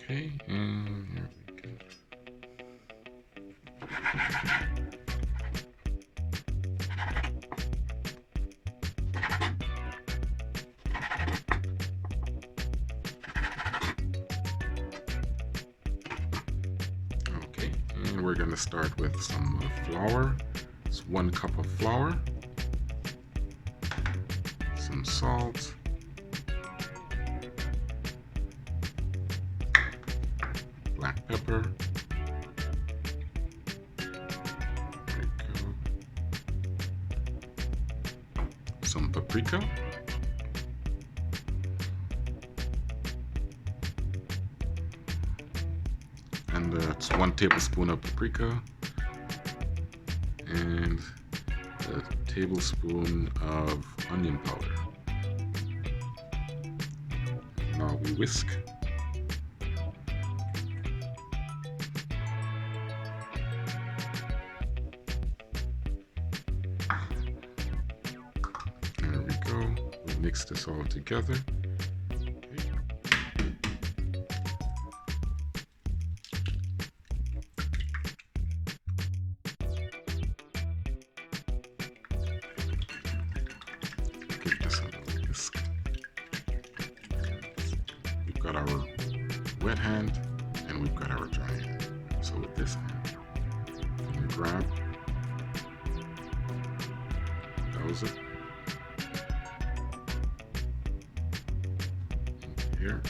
Okay, and here we go. Okay, and we're going to start with some flour. It's 1 cup of flour, some salt, black pepper, there we go, some paprika, and that's 1 tablespoon of paprika, and a tablespoon of onion powder. Now we whisk. There we go. We mix this all together. Give this a little whisk. We've got our wet hand and we've got our dry hand. So with this hand, you grab, douse it into here.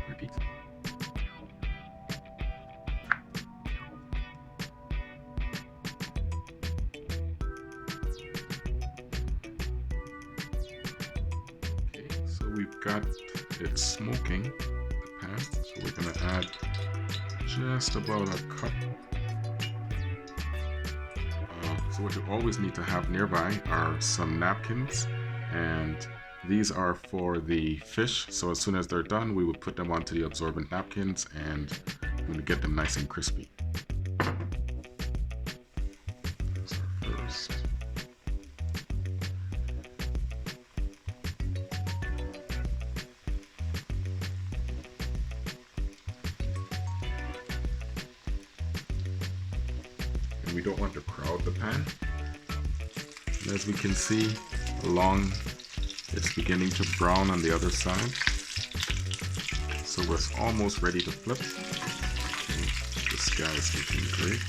Repeat. Okay, so we've got it smoking the pan, so we're going to add just about a cup. So what you always need to have nearby are some napkins, and these are for the fish, so as soon as they're done we will put them onto the absorbent napkins and I'm going to get them nice and crispy. That's our first. And we don't want to crowd the pan. And as we can see, it's beginning to brown on the other side. So we're almost ready to flip. Okay, this guy is looking great.